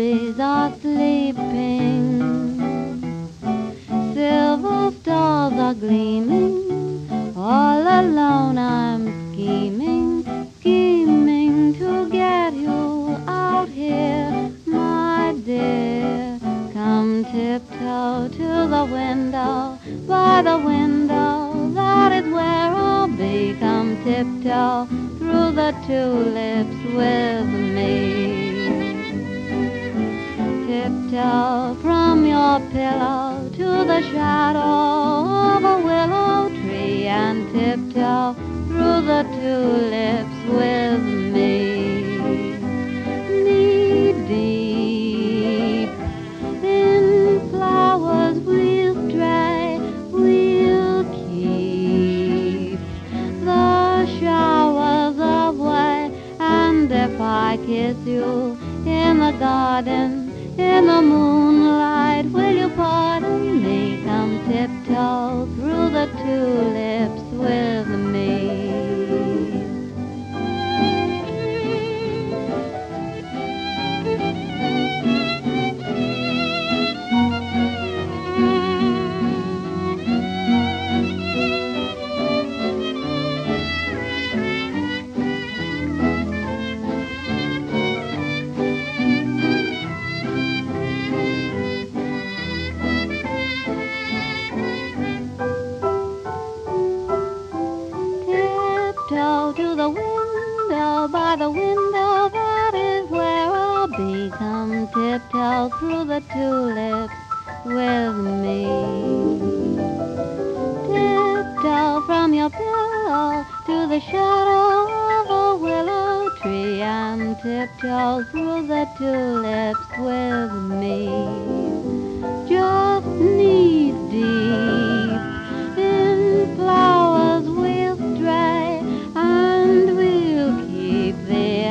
bees are sleeping, silver stars are gleaming, all alone I'm scheming, scheming to get you out here, my dear. Come tiptoe to the window, by the window, that is where I'll be. Come tiptoe through the tulips with me. Tiptoe from your pillow to the shadow of a willow tree, and tiptoe through the tulips with me. Knee deep in flowers we'll stray, we'll keep the showers away, and if I kiss you in the garden, in the moonlight, will you pardon me? Come tiptoe through the tulips with me. To the window, by the window, that is where I'll be. Come tiptoe through the tulips with me. Tiptoe from your pillow to the shadow of a willow tree, and tiptoe through the tulips with me. Just knees deep in flowers we'll stray, and we'll keep the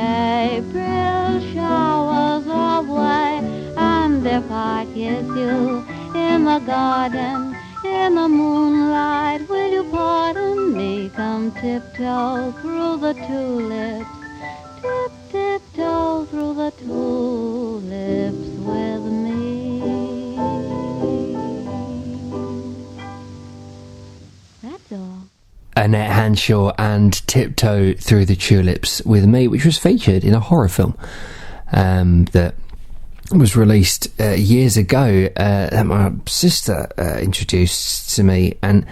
April showers away, and if I kiss you in the garden, in the moonlight, will you pardon me? Come tiptoe through the tulips, tiptoe through the tulips with me. That's all. Annette Hanshaw and Tiptoe Through the Tulips with Me, which was featured in a horror film that was released years ago, that my sister introduced to me. And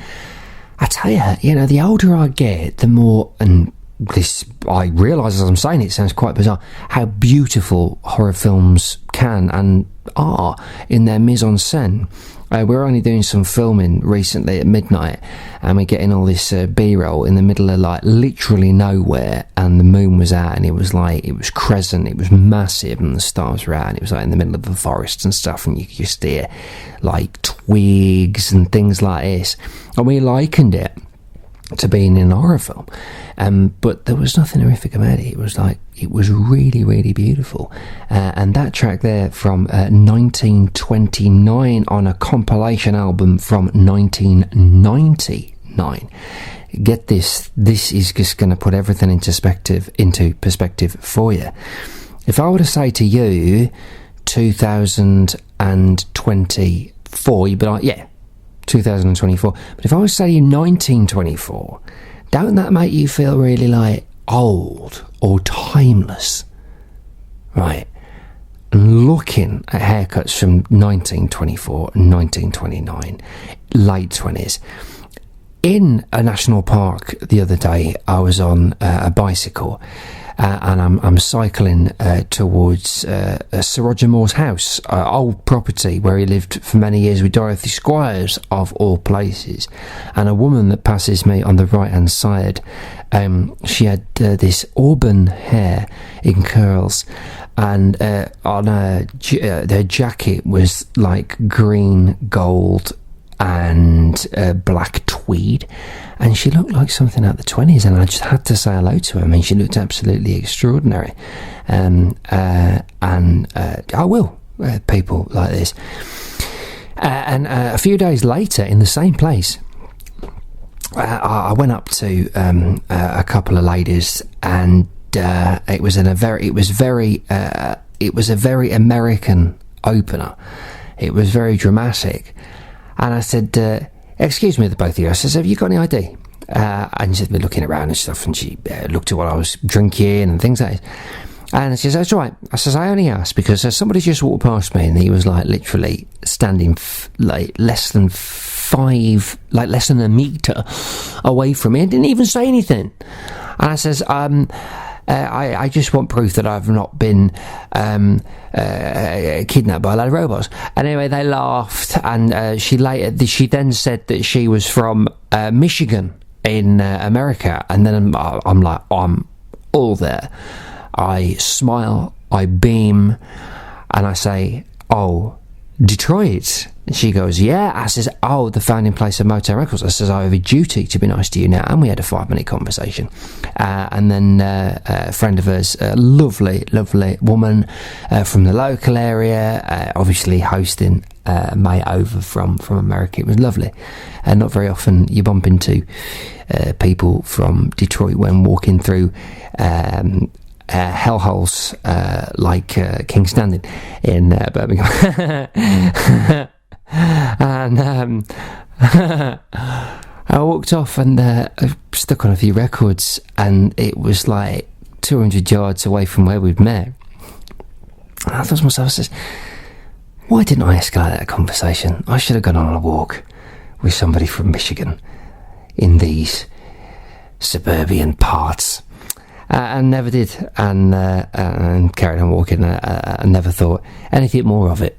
I tell you, the older I get, the more, and this, I realise as I'm saying it sounds quite bizarre, how beautiful horror films can and are in their mise-en-scène. We're only doing some filming recently at midnight, and we're getting all this B-roll in the middle of literally nowhere, and the moon was out, and it was crescent, it was massive, and the stars were out, and it was in the middle of the forest and stuff, and you could just hear twigs and things like this, and we likened it to being in a horror film, but there was nothing horrific about it. It was really, really beautiful, and that track there from 1929 on a compilation album from 1999. Get this is just going to put everything into perspective for you. If I were to say to you 2024, you'd be like, yeah, 2024. But if I was to say to you 1924, don't that make you feel really old or timeless? Right. And looking at haircuts from 1924 and 1929, late 20s. In a national park the other day, I was on a bicycle, and I'm cycling towards Sir Roger Moore's house, old property where he lived for many years with Dorothy Squires, of all places. And a woman that passes me on the right hand side, she had this auburn hair in curls, and on her jacket was green, gold and black tweed, and she looked like something out of the 20s, and I just had to say hello to her. I mean, she looked absolutely extraordinary, and I will people like this. And a few days later, in the same place, I went up to a couple of ladies, and it was very it was a very American opener. It was very dramatic. And I said, excuse me, the both of you. I says, have you got any ID? And she's been looking around and stuff, and she looked at what I was drinking and things like that. And she says, that's right. I says, I only asked because somebody just walked past me, and he was like literally standing less than a metre away from me and didn't even say anything. And I says, I just want proof that I've not been kidnapped by a load of robots. And anyway, they laughed, and she then said that she was from Michigan in America. And then I'm like, I'm all there. I smile, I beam, and I say, oh, Detroit. And she goes, yeah. I says, oh, the founding place of Motown Records. I says, I have a duty to be nice to you now. And we had a 5-minute conversation. And then a friend of hers, a lovely, lovely woman from the local area, obviously hosting mate over from America. It was lovely. And not very often you bump into people from Detroit when walking through hellholes like King's Standing in Birmingham. And I walked off, and I stuck on a few records, and it was like 200 yards away from where we'd met. And I thought to myself, I says, why didn't I escalate that conversation? I should have gone on a walk with somebody from Michigan in these suburban parts. And never did, and carried on walking. I never thought anything more of it.